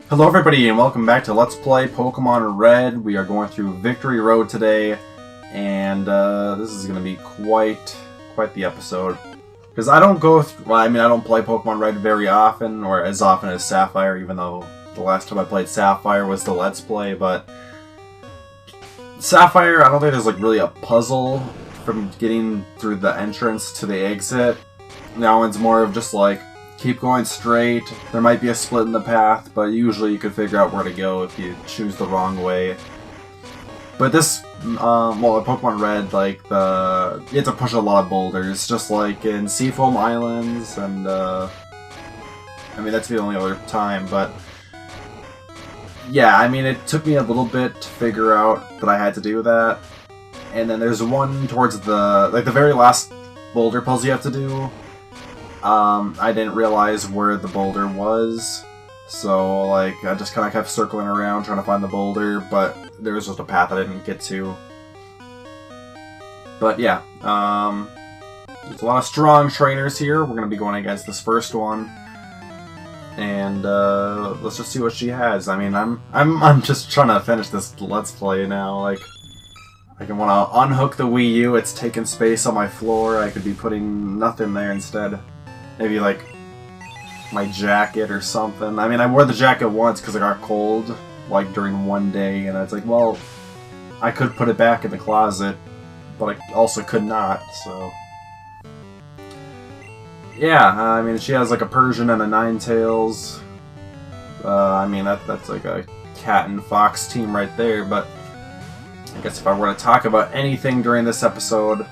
Hello everybody and welcome back to Let's Play Pokemon Red. We are going through Victory Road today, and this is going to be quite the episode. Because I don't I don't play Pokemon Red very often, or as often as Sapphire, even though the last time I played Sapphire was the Let's Play, but Sapphire, I don't think there's like really a puzzle from getting through the entrance to the exit. That one's more of just like, keep going straight. There might be a split in the path, but usually you can figure out where to go if you choose the wrong way. But this, well, in Pokemon Red, like, you have to push a lot of boulders, just like in Seafoam Islands, and, I mean, that's the only other time, but yeah, I mean, it took me a little bit to figure out that I had to do that. And then there's one towards the very last boulder puzzle you have to do. I didn't realize where the boulder was, so like I just kind of kept circling around trying to find the boulder, but there was just a path I didn't get to. But yeah, there's a lot of strong trainers here. We're gonna be going against this first one, and let's just see what she has. I mean, I'm just trying to finish this Let's Play now. Like, I want to unhook the Wii U. It's taking space on my floor. I could be putting nothing there instead. Maybe, like, my jacket or something. I mean, I wore the jacket once because I got cold, like, during one day, and I was like, well, I could put it back in the closet, but I also could not, so... Yeah, I mean, she has, like, a Persian and a Ninetales. I mean, that's like a cat and fox team right there, but... I guess if I were to talk about anything during this episode...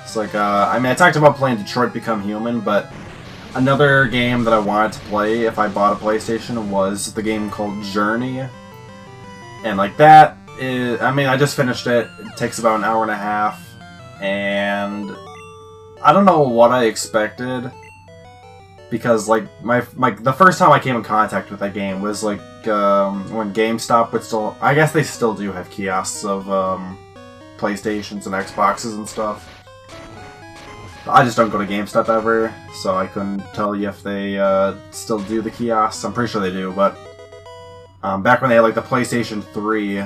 It's like, I mean, I talked about playing Detroit Become Human, but another game that I wanted to play if I bought a PlayStation was the game called Journey. And, like, that is... I mean, I just finished it. It takes about an hour and a half. And I don't know what I expected. Because, like, the first time I came in contact with that game was, like, when GameStop would still... I guess they still do have kiosks of, PlayStations and Xboxes and stuff. I just don't go to GameStop ever, so I couldn't tell you if they still do the kiosks. I'm pretty sure they do, but back when they had like the PlayStation 3,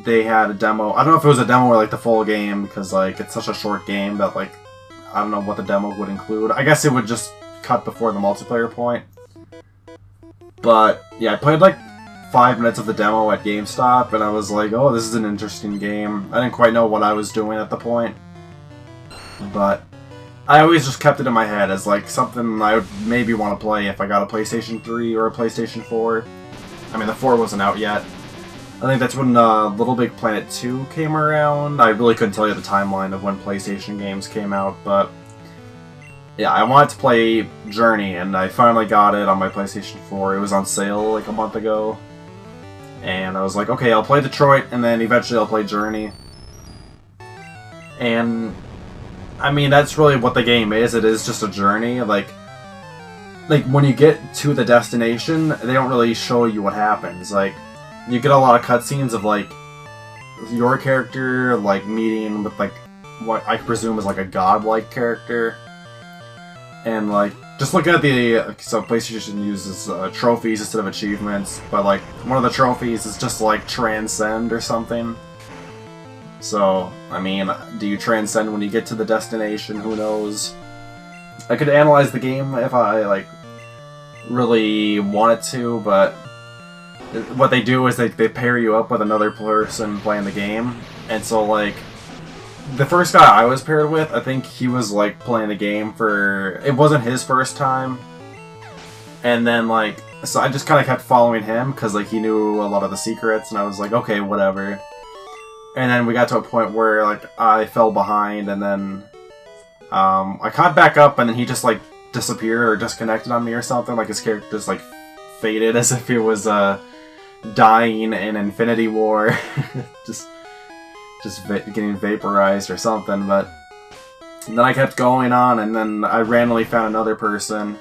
they had a demo. I don't know if it was a demo or like the full game, because like it's such a short game that like I don't know what the demo would include. I guess it would just cut before the multiplayer point. But yeah, I played like 5 minutes of the demo at GameStop, and I was like, oh, this is an interesting game. I didn't quite know what I was doing at the point. But I always just kept it in my head as like something I would maybe want to play if I got a PlayStation 3 or a PlayStation 4. I mean, the 4 wasn't out yet. I think that's when Little Big Planet 2 came around. I really couldn't tell you the timeline of when PlayStation games came out, but yeah, I wanted to play Journey, and I finally got it on my PlayStation 4. It was on sale like a month ago. And I was like, okay, I'll play Detroit, and then eventually I'll play Journey. And I mean, that's really what the game is. It is just a journey. Like when you get to the destination, they don't really show you what happens. Like, you get a lot of cutscenes of, like, your character, like, meeting with, like, what I presume is, like, a godlike character. And, like, just looking at the... So, PlayStation uses trophies instead of achievements, but, like, one of the trophies is just, like, Transcend or something. So, I mean, do you transcend when you get to the destination? Who knows? I could analyze the game if I, like, really wanted to, but what they do is they pair you up with another person playing the game. And so, like, the first guy I was paired with, I think he was, like, playing the game for... It wasn't his first time. And then, like, so I just kind of kept following him, because, like, he knew a lot of the secrets, and I was like, okay, whatever. And then we got to a point where, like, I fell behind, and then I caught back up, and then he just, like, disappeared or disconnected on me or something. Like, his character just, like, faded as if he was dying in Infinity War. just getting vaporized or something. But and then I kept going on, and then I randomly found another person.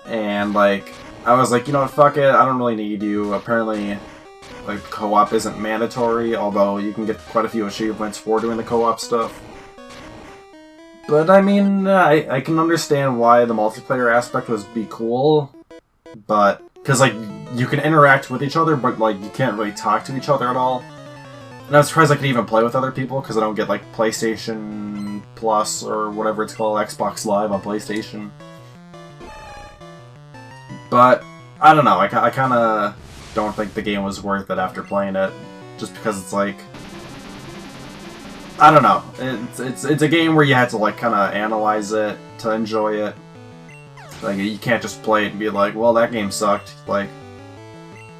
And, like, I was like, you know what, fuck it, I don't really need you. Apparently... Like, co-op isn't mandatory, although you can get quite a few achievements for doing the co-op stuff. But, I mean, I can understand why the multiplayer aspect would be cool, but... Because, like, you can interact with each other, but like you can't really talk to each other at all. And I'm surprised I could even play with other people because I don't get like PlayStation Plus or whatever it's called, Xbox Live on PlayStation. But I don't know. I kind of don't think the game was worth it after playing it, just because it's like, I don't know. It's a game where you have to like kind of analyze it to enjoy it. Like you can't just play it and be like, well, that game sucked. Like,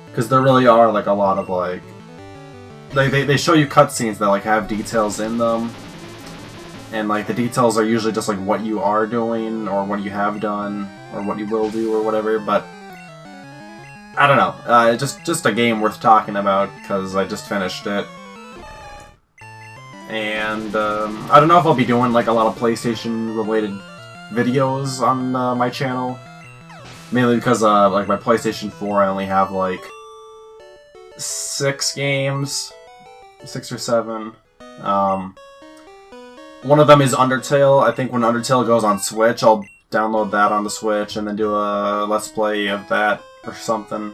because there really are like a lot of like, they show you cutscenes that like have details in them, and like the details are usually just like what you are doing or what you have done or what you will do or whatever. But I don't know. Just a game worth talking about because I just finished it. And I don't know if I'll be doing like a lot of PlayStation related videos on my channel, mainly because like my PlayStation 4 I only have like 6 games, 6 or 7. One of them is Undertale. I think when Undertale goes on Switch, I'll download that on the Switch and then do a Let's Play of that or something.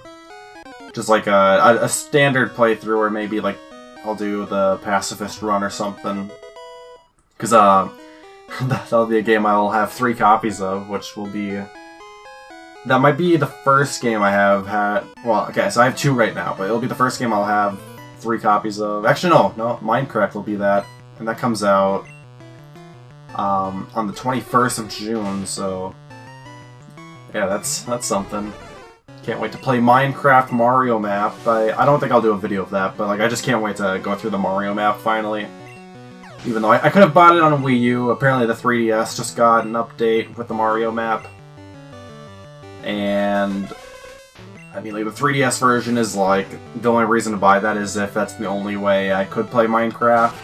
Just like a standard playthrough, or maybe like I'll do the Pacifist run or something. Because that'll be a game I'll have 3 copies of, which will be... That might be the first game I have had... Well, okay, so I have 2 right now, but it'll be the first game I'll have 3 copies of. Actually, no, Minecraft will be that. And that comes out on the 21st of June, so... Yeah, that's something. Can't wait to play Minecraft Mario map. I don't think I'll do a video of that, but like I just can't wait to go through the Mario map finally. Even though I could have bought it on a Wii U, apparently the 3DS just got an update with the Mario map. And I mean, like the 3DS version is like, the only reason to buy that is if that's the only way I could play Minecraft.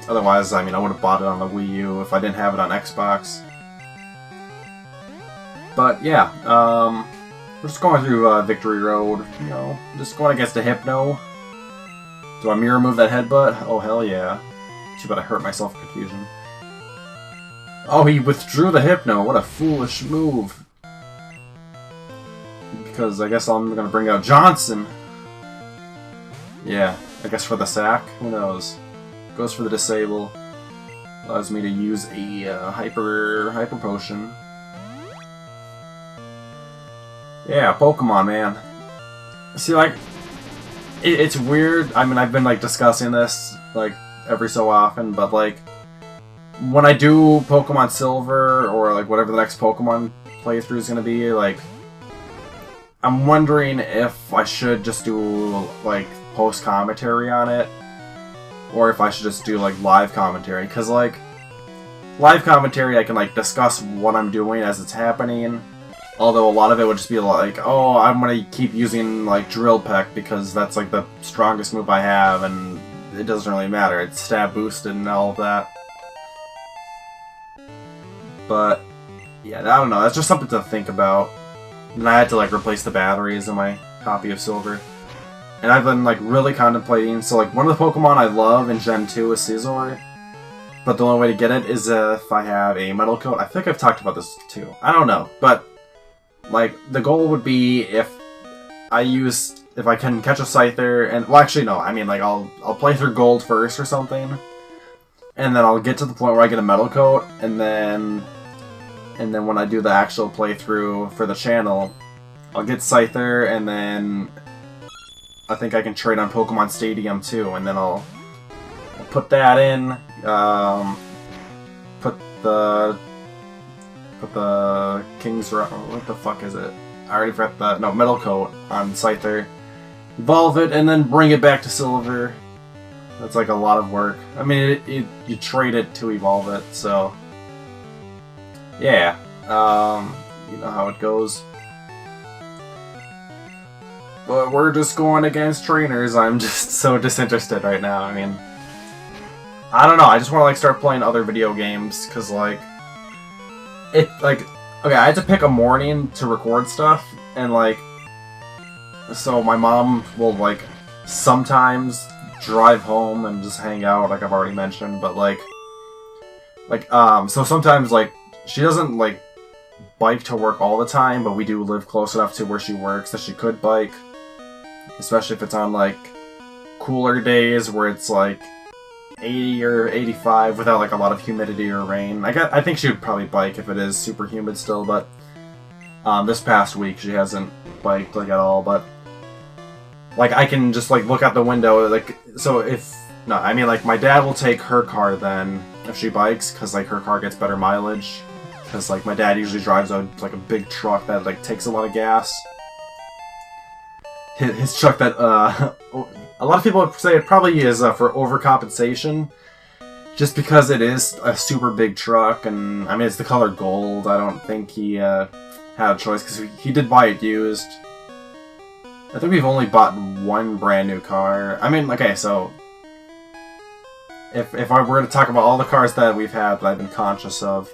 Otherwise, I mean, I would have bought it on the Wii U if I didn't have it on Xbox. But yeah, we're just going through Victory Road, you know, just going against a Hypno. Do I mirror move that headbutt? Oh, hell yeah. Too bad I hurt myself in confusion. Oh, he withdrew the Hypno. What a foolish move. Because I guess I'm going to bring out Johnson. Yeah, I guess for the sack. Who knows? Goes for the disable. Allows me to use a hyper potion. Yeah, Pokemon, man. See, like, it's weird. I mean, I've been, like, discussing this, like, every so often, but, like, when I do Pokemon Silver, or, like, whatever the next Pokemon playthrough is gonna be, like, I'm wondering if I should just do, like, post-commentary on it, or if I should just do, like, live commentary, because, like, live commentary I can, like, discuss what I'm doing as it's happening. Although a lot of it would just be like, oh, I'm gonna keep using, like, Drill Peck because that's, like, the strongest move I have, and it doesn't really matter. It's stab boosted and all of that. But, yeah, I don't know. That's just something to think about. And I had to, like, replace the batteries in my copy of Silver. And I've been, like, really contemplating. So, like, one of the Pokemon I love in Gen 2 is Scizor. But the only way to get it is if I have a Metal Coat. I think I've talked about this, too. I don't know. But... like, the goal would be if I can catch a Scyther, and, well, actually, no, I mean, like, I'll play through Gold first or something, and then I'll get to the point where I get a Metal Coat, and then when I do the actual playthrough for the channel, I'll get Scyther, and then I think I can trade on Pokemon Stadium, too, and then I'll put that in, put the King's Rock, what the fuck is it? I already forgot the, no, Metal Coat on Scyther. Evolve it, and then bring it back to Silver. That's like a lot of work. I mean, you trade it to evolve it, so... yeah, you know how it goes. But we're just going against trainers. I'm just so disinterested right now. I mean, I don't know, I just want to, like, start playing other video games, because, like... okay, I had to pick a morning to record stuff, and, like, so my mom will, like, sometimes drive home and just hang out, like I've already mentioned, but, so sometimes, like, she doesn't, like, bike to work all the time, but we do live close enough to where she works that she could bike. especially if it's on like cooler days where it's like 80 or 85 without like a lot of humidity or rain. I think she would probably bike if it is super humid still, but this past week she hasn't biked like at all. But like I can just like look out the window, like, so if no, I mean like my dad will take her car then if she bikes, because like her car gets better mileage. Because like my dad usually drives a big truck that like takes a lot of gas. His truck that a lot of people would say it probably is for overcompensation, just because it is a super big truck, and I mean it's the color gold. I don't think he had a choice because he did buy it used. I think we've only bought one brand new car. I mean, okay, so if I were to talk about all the cars that we've had that I've been conscious of,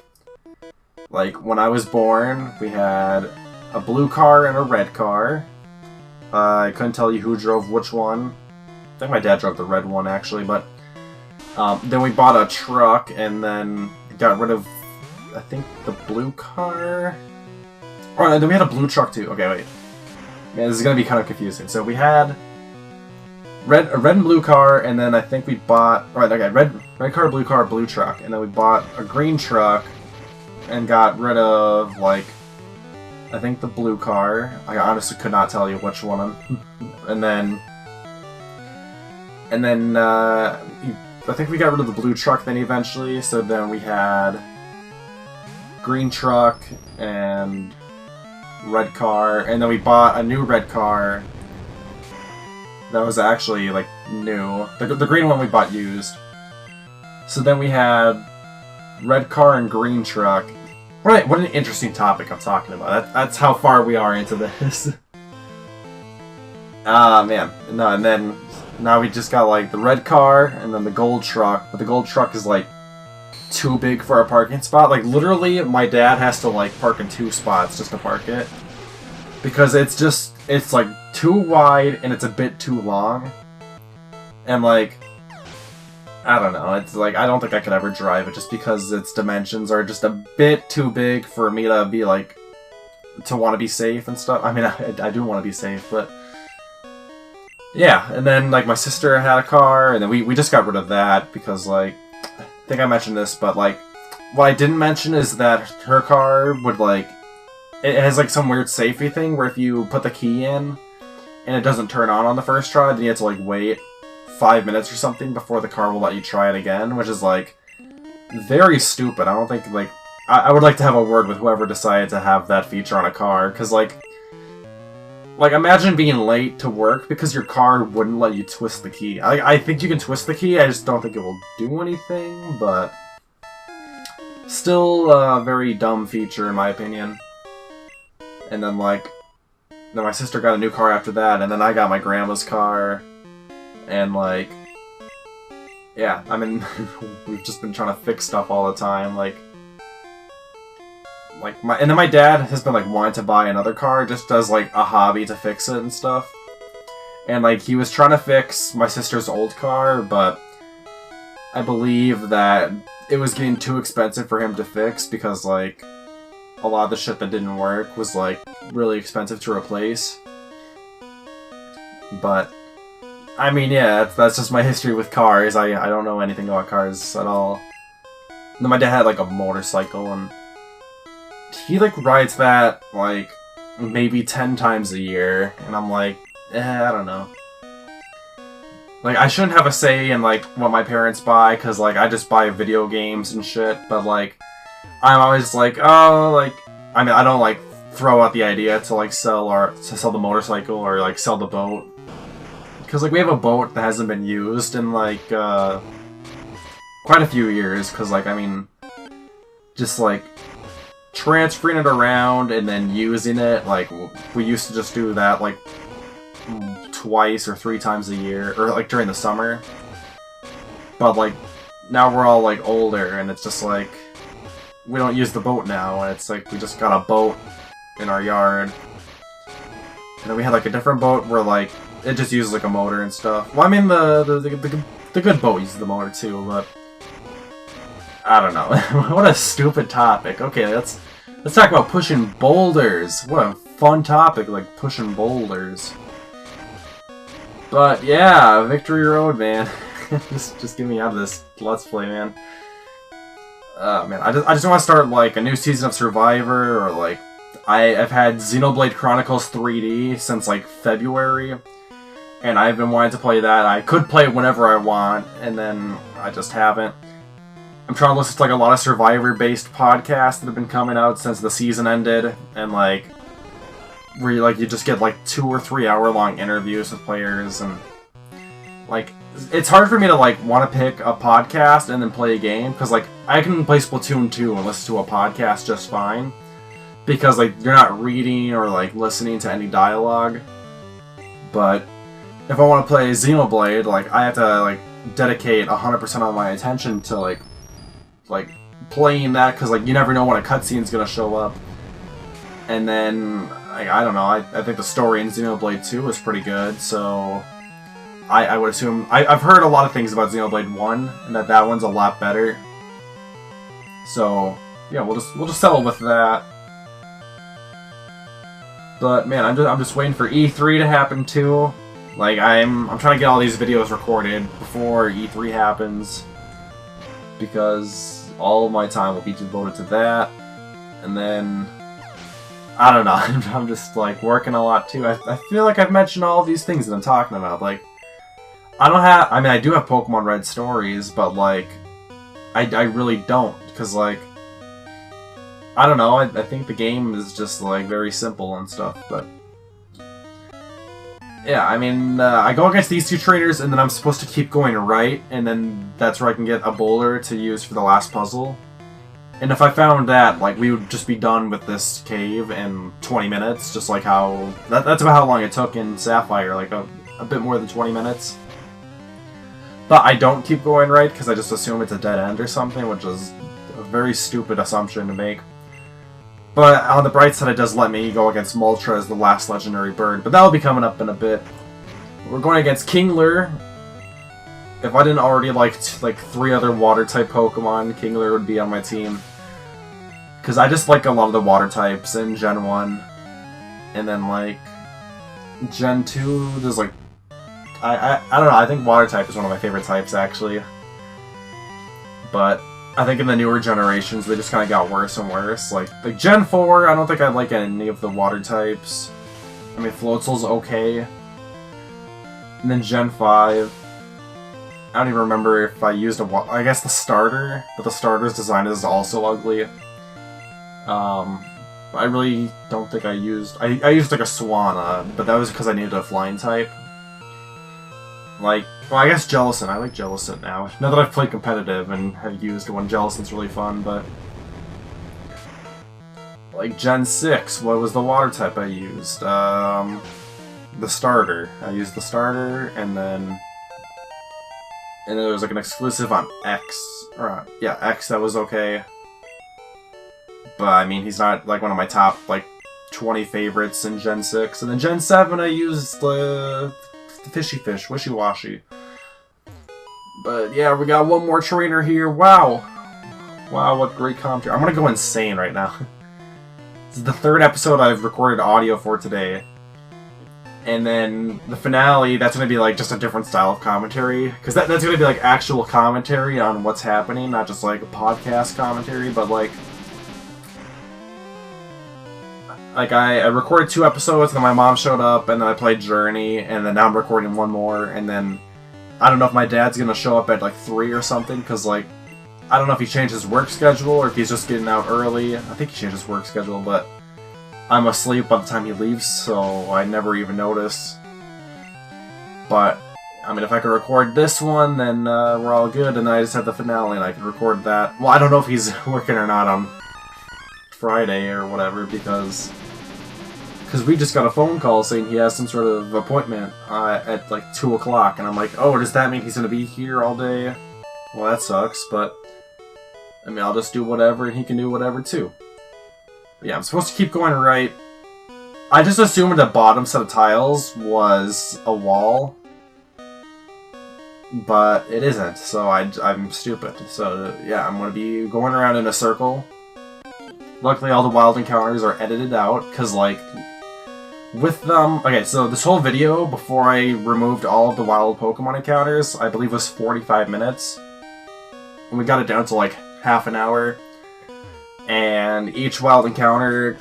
like when I was born, we had a blue car and a red car. I couldn't tell you who drove which one. I think my dad drove the red one actually, but then we bought a truck and then got rid of, I think, the blue car. Oh, then we had a blue truck too. Okay, wait. Man, this is gonna be kind of confusing. So we had a red and blue car, and then I think we bought red car, blue truck, and then we bought a green truck and got rid of like I think the blue car. I honestly could not tell you which one. And then I think we got rid of the blue truck then eventually. So then we had green truck and red car, and then we bought a new red car that was actually like new. The green one we bought used. So then we had red car and green truck. Right, what an interesting topic I'm talking about. That's how far we are into this. Man. No, and then now we just got like the red car and then the gold truck, but the gold truck is like too big for a parking spot. Like literally my dad has to like park in 2 spots just to park it. Because it's like too wide and it's a bit too long. And like, I don't know, it's like, I don't think I could ever drive it just because its dimensions are just a bit too big for me to be like, to want to be safe and stuff. I mean, I do want to be safe, but yeah. And then like my sister had a car, and then we just got rid of that because like, I think I mentioned this, but like, what I didn't mention is that her car would like, it has like some weird safety thing where if you put the key in and it doesn't turn on the first try, then you have to like wait 5 minutes or something before the car will let you try it again, which is like very stupid. I don't think like I would like to have a word with whoever decided to have that feature on a car, because like imagine being late to work because your car wouldn't let you twist the key. I think you can twist the key, I just don't think it will do anything, but still a very dumb feature in my opinion. And then like, then my sister got a new car after that, and then I got my grandma's car, and like, yeah, I mean, we've just been trying to fix stuff all the time, and then my dad has been like wanting to buy another car just as like a hobby to fix it and stuff. And like he was trying to fix my sister's old car, but I believe that it was getting too expensive for him to fix because like a lot of the shit that didn't work was like really expensive to replace. But I mean, yeah, that's just my history with cars. I don't know anything about cars at all. And then my dad had like a motorcycle, and he like rides that like maybe 10 times a year, and I'm like, I don't know. Like, I shouldn't have a say in like what my parents buy, because like I just buy video games and shit, but like I'm always like, oh, like, I mean, I don't like throw out the idea to like sell the motorcycle or like sell the boat, because like we have a boat that hasn't been used in like quite a few years, because like, I mean, just like transferring it around and then using it, like we used to just do that like twice or 3 times a year, or like during the summer. But like now we're all like older, and it's just like we don't use the boat now, and it's like we just got a boat in our yard. And then we had like a different boat where like it just uses like a motor and stuff. Well, I mean the good boat uses the motor too, but I don't know. What a stupid topic. Okay, let's talk about pushing boulders. What a fun topic, like pushing boulders. But yeah, Victory Road, man. just get me out of this Let's Play, man. Man, I just want to start like a new season of Survivor, or like I've had Xenoblade Chronicles 3D since like February, and I've been wanting to play that. I could play it whenever I want, and then I just haven't. I'm trying to listen to like a lot of Survivor-based podcasts that have been coming out since the season ended, and like where you just get like 2 or 3 hour long interviews with players, and like it's hard for me to like want to pick a podcast and then play a game, because like I can play Splatoon 2 and listen to a podcast just fine, because like you're not reading or like listening to any dialogue. But if I want to play Xenoblade, like I have to like dedicate 100% of my attention to like playing that, because like you never know when a cutscene's gonna show up. And then I don't know, I think the story in Xenoblade 2 is pretty good, so I would assume I've heard a lot of things about Xenoblade 1, and that one's a lot better. So yeah, we'll just settle with that. But man, I'm just waiting for E3 to happen too. Like I'm trying to get all these videos recorded before E3 happens, because all my time will be devoted to that. And then I don't know, I'm just like working a lot too. I feel like I've mentioned all these things that I'm talking about. Like I do have Pokemon Red stories, but like I really don't, because like I don't know, I think the game is just like very simple and stuff. But yeah, I mean, I go against these two trainers, and then I'm supposed to keep going right, and then that's where I can get a boulder to use for the last puzzle. And if I found that, like, we would just be done with this cave in 20 minutes, just like how... That's about how long it took in Sapphire, like a bit more than 20 minutes. But I don't keep going right, because I just assume it's a dead end or something, which is a very stupid assumption to make. But on the bright side, it does let me go against Moltres as the last legendary bird, but that'll be coming up in a bit. We're going against Kingler. If I didn't already like 3 other water-type Pokemon, Kingler would be on my team. Because I just like a lot of the water types in Gen 1. And then, like, Gen 2, there's like... I don't know, I think water type is one of my favorite types, actually. But I think in the newer generations, they just kind of got worse and worse. Like Gen 4, I don't think I like any of the water types. I mean, Floatzel's okay. And then Gen 5, I don't even remember if I used I guess the starter, but the starter's design is also ugly. I really don't think I used... I used like a Swanna, but that was because I needed a flying type. Like, well, I guess Jellicent. I like Jellicent now. Now that I've played competitive and have used one, Jellicent's really fun, but... Like, Gen 6, what was the water type I used? The starter. I used the starter, and then there was like an exclusive on X. Or, yeah, X that was okay. But, I mean, he's not, like, one of my top, like, 20 favorites in Gen 6. And then Gen 7, I used the Fishy Fish, Wishy Washy. But, yeah, we got one more trainer here. Wow. Wow, what great commentary. I'm gonna go insane right now. This is the 3rd episode I've recorded audio for today. And then the finale, that's gonna be, like, just a different style of commentary. Because that's gonna be, like, actual commentary on what's happening, not just, like, a podcast commentary, but, like... Like, I recorded 2 episodes, and then my mom showed up, and then I played Journey, and then now I'm recording 1 more, and then... I don't know if my dad's gonna show up at, like, 3 or something, because, like... I don't know if he changed his work schedule, or if he's just getting out early. I think he changed his work schedule, but... I'm asleep by the time he leaves, so I never even notice. But, I mean, if I could record this one, then we're all good, and then I just have the finale, and I can record that. Well, I don't know if he's working or not on Friday or whatever, because we just got a phone call saying he has some sort of appointment at like 2 o'clock, and I'm like, oh, does that mean he's gonna be here all day? Well, that sucks, but I mean, I'll just do whatever, and he can do whatever too. But yeah, I'm supposed to keep going right. I just assumed the bottom set of tiles was a wall, but it isn't, so I'm stupid. So yeah, I'm gonna be going around in a circle. Luckily, all the wild encounters are edited out, because, like, with them, okay, so this whole video, before I removed all of the wild Pokemon encounters, I believe was 45 minutes. And we got it down to like half an hour. And each wild encounter,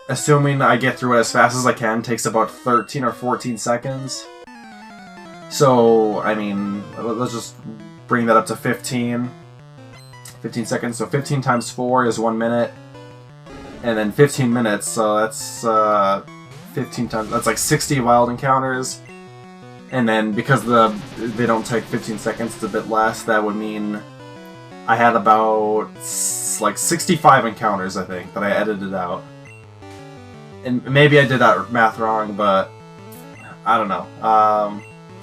assuming I get through it as fast as I can, takes about 13 or 14 seconds. So, I mean, let's just bring that up to 15 seconds. So 15 times 4 is 1 minute. And then 15 minutes, so that's 15 times, that's like 60 wild encounters. And then because they don't take 15 seconds, it's a bit less, that would mean I had about like 65 encounters, I think, that I edited out. And maybe I did that math wrong, but I don't know.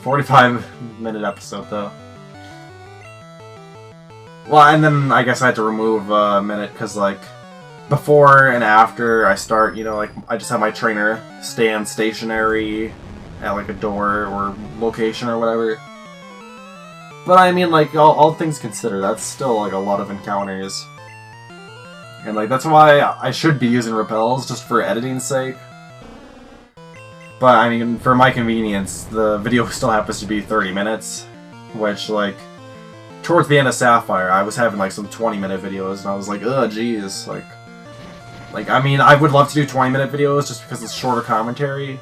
45-minute episode, though. Well, and then I guess I had to remove a minute, because, like, before and after I start, you know, like, I just have my trainer stand stationary at, like, a door or location or whatever. But, I mean, like, all things considered, that's still, like, a lot of encounters. And, like, that's why I should be using repels, just for editing's sake. But, I mean, for my convenience, the video still happens to be 30 minutes, which, like, towards the end of Sapphire, I was having, like, some 20-minute videos, and I was like, ugh, jeez, like, I mean, I would love to do 20-minute videos just because it's shorter commentary,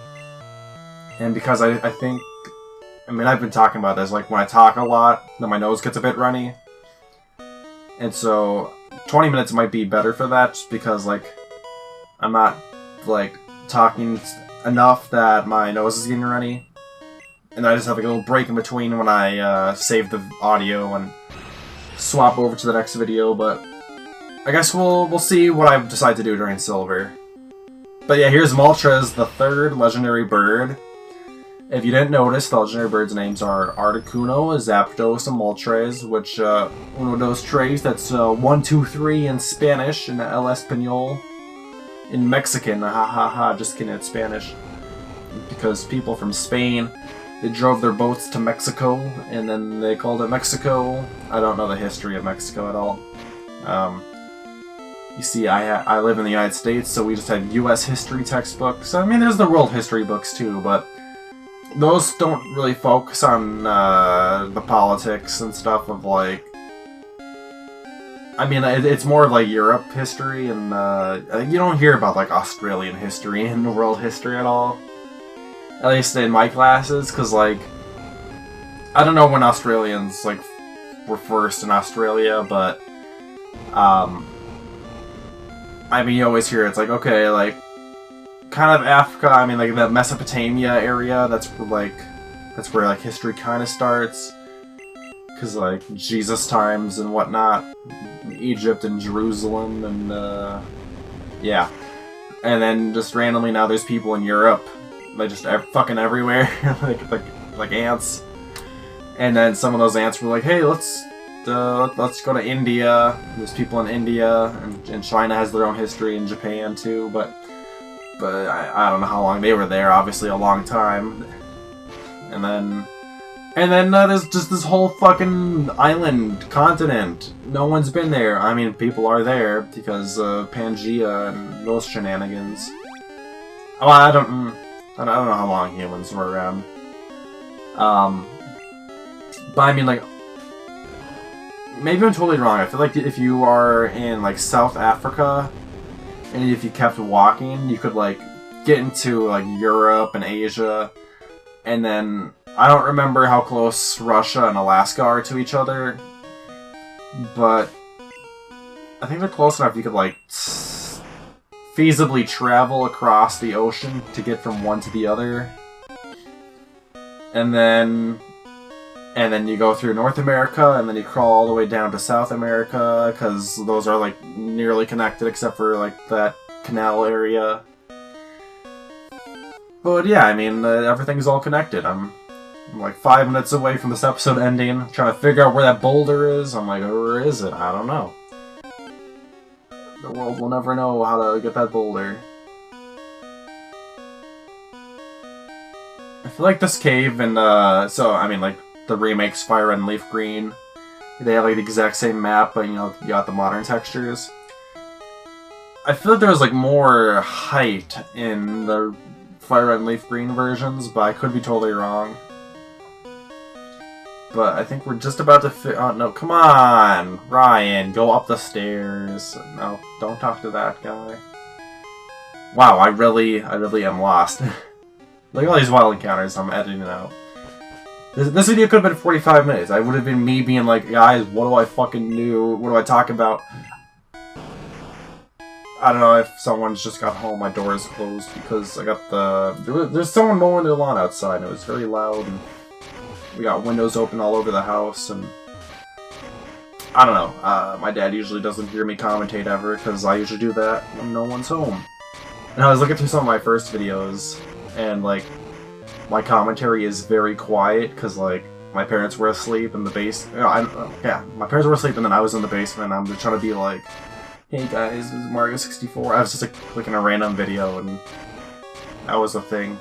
and because I think, I mean, I've been talking about this, like, when I talk a lot, then my nose gets a bit runny, and so 20 minutes might be better for that, just because, like, I'm not, like, talking enough that my nose is getting runny. And I just have like a little break in between when I save the audio and swap over to the next video, but I guess we'll see what I decide to do during Silver. But yeah, here's Moltres, the third legendary bird. If you didn't notice, the legendary birds' names are Articuno, Zapdos, and Moltres, which, uno, dos, tres, that's 1, 2, 3 in Spanish, and El Español in Mexican, ha ha ha, just kidding, it's Spanish. Because people from Spain, they drove their boats to Mexico, and then they called it Mexico. I don't know the history of Mexico at all. You see, I live in the United States, so we just have U.S. history textbooks. I mean, there's the world history books too, but those don't really focus on the politics and stuff of, like... I mean, it's more of, like, Europe history, and you don't hear about, like, Australian history and world history at all. At least in my classes, because, like, I don't know when Australians, like, were first in Australia, but, I mean, you always hear it's like, okay, like, kind of Africa, I mean, like, the Mesopotamia area, that's where, like, history kind of starts. Because, like, Jesus times and whatnot, Egypt and Jerusalem, and, yeah. And then, just randomly now there's people in Europe, they just are fucking everywhere, like ants. And then some of those ants were like, hey, let's go to India. There's people in India, and China has their own history, and Japan too, but I don't know how long they were there, obviously a long time. And then there's just this whole fucking island, continent. No one's been there. I mean, people are there because of Pangea and those shenanigans. Oh, I don't know how long humans were around. But I mean, like, maybe I'm totally wrong. I feel like if you are in, like, South Africa, and if you kept walking, you could, like, get into, like, Europe and Asia, and then... I don't remember how close Russia and Alaska are to each other, but I think they're close enough you could, like, feasibly travel across the ocean to get from one to the other. And then you go through North America, and then you crawl all the way down to South America, because those are, like, nearly connected except for, like, that canal area. But yeah, I mean, everything's all connected. I'm like 5 minutes away from this episode ending. I'm trying to figure out where that boulder is. I'm like, where is it? I don't know. The world will never know how to get that boulder. I feel like this cave and, so, I mean, like, the remakes Fire Red and Leaf Green, they have, like, the exact same map, but, you know, you got the modern textures. I feel like there was, like, more height in the Fire Red and Leaf Green versions, but I could be totally wrong. But I think we're just about to oh, no, come on! Ryan, go up the stairs. No, don't talk to that guy. Wow, I really am lost. Look at all these wild encounters I'm editing out. This video could have been 45 minutes. I would have been me being like, guys, what do I fucking do? What do I talk about? I don't know if someone's just got home, my door is closed because I got there's someone mowing their lawn outside and it was very loud and we got windows open all over the house and I don't know. My dad usually doesn't hear me commentate ever because I usually do that when no one's home. And I was looking through some of my first videos and like my commentary is very quiet because like my parents were asleep in the basement. Yeah, my parents were asleep and then I was in the basement and I'm just trying to be like, hey guys, this is Mario 64. I was just like clicking a random video and that was the thing.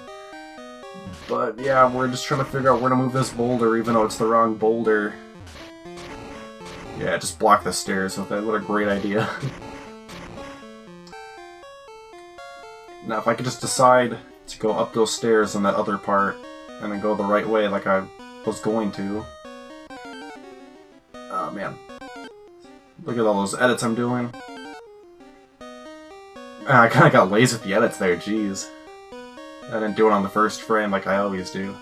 But yeah, we're just trying to figure out where to move this boulder even though it's the wrong boulder. Yeah, just block the stairs with it. What a great idea. Now if I could just decide to go up those stairs on that other part and then go the right way like I was going to. Oh man. Look at all those edits I'm doing. I kinda got lazy with the edits there, jeez. I didn't do it on the first frame like I always do.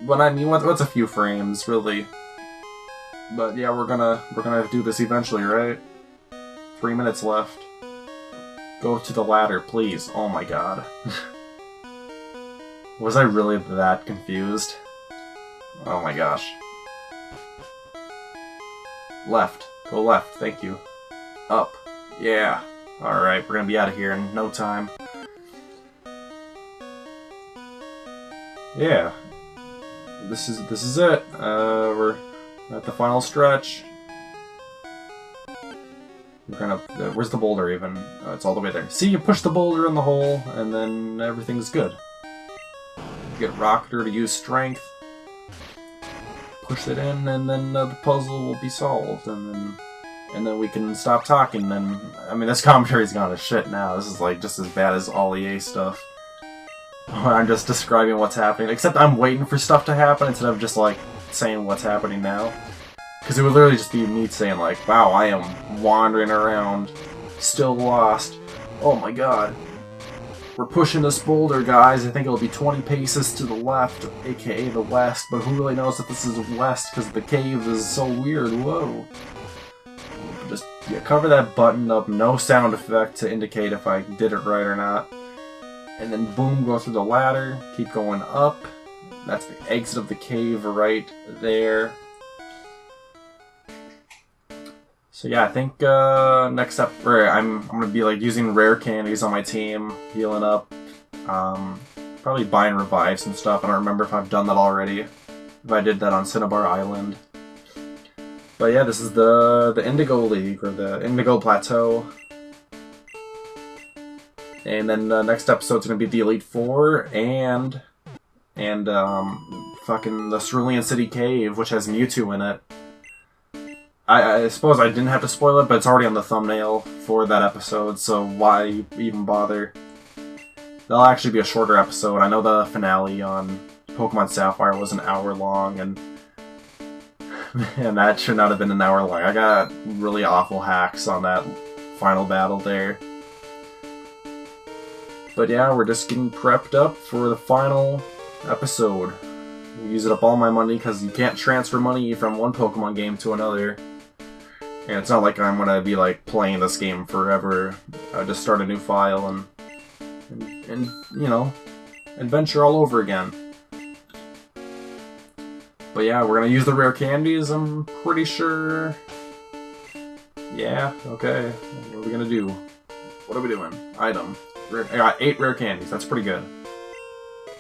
But I mean, what's a few frames, really? But yeah, we're gonna do this eventually, right? 3 minutes left. Go to the ladder, please. Oh my god. Was I really that confused? Oh my gosh. Left. Go left, thank you. Up. Yeah. Alright, we're gonna be out of here in no time. Yeah. This is it. We're at the final stretch. We're gonna... where's the boulder even? Oh, it's all the way there. See, you push the boulder in the hole, and then everything's good. You get Rocker to use strength. Push it in, and then the puzzle will be solved, and then we can stop talking, and... I mean, this commentary's gone to shit now. This is, like, just as bad as all EA stuff. Where I'm just describing what's happening, except I'm waiting for stuff to happen instead of just, like, saying what's happening now. Because it would literally just be me saying, like, wow, I am wandering around, still lost. Oh my god. We're pushing this boulder, guys. I think it'll be 20 paces to the left, aka the west, but who really knows if this is west, because the cave is so weird. Whoa. Just cover that button up, no sound effect to indicate if I did it right or not. And then boom, go through the ladder, keep going up. That's the exit of the cave right there. So yeah, I think next up, I'm gonna be like using rare candies on my team, healing up, probably buying revives and stuff. I don't remember if I've done that already. If I did that on Cinnabar Island. But yeah, this is the Indigo League, or the Indigo Plateau. And then next episode's gonna be the Elite Four and fucking the Cerulean City Cave, which has Mewtwo in it. I suppose I didn't have to spoil it, but it's already on the thumbnail for that episode, so why even bother? That'll actually be a shorter episode. I know the finale on Pokemon Sapphire was an hour long, and that should not have been an hour long. I got really awful hacks on that final battle there. But yeah, we're just getting prepped up for the final episode. I'm using up all my money because you can't transfer money from one Pokemon game to another. And it's not like I'm gonna be like playing this game forever. I just start a new file and you know, adventure all over again. But yeah, we're gonna use the rare candies, I'm pretty sure. Yeah, okay. What are we gonna do? What are we doing? Item. I got 8 rare candies, that's pretty good.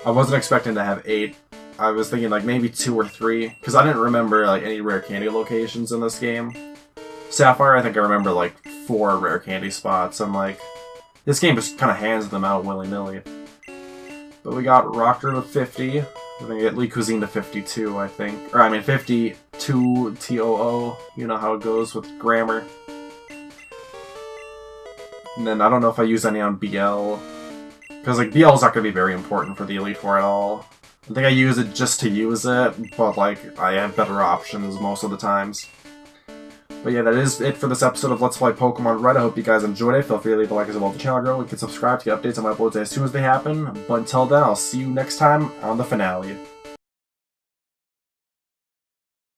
I wasn't expecting to have 8. I was thinking like maybe 2 or 3, because I didn't remember like any rare candy locations in this game. Sapphire, I think I remember like 4 rare candy spots. I'm like, this game just kind of hands them out willy-nilly. But we got Rocker to 50. We're gonna get Lee Cuisine to 52, I think. Or I mean 52 TOO. You know how it goes with grammar. And then I don't know if I use any on BL. Because, like, BL is not going to be very important for the Elite Four at all. I think I use it just to use it, but, like, I have better options most of the times. But yeah, that is it for this episode of Let's Play Pokemon Red. I hope you guys enjoyed it. Feel free to leave a like as well as the channel grow. You can subscribe to get updates on my uploads as soon as they happen. But until then, I'll see you next time on the finale.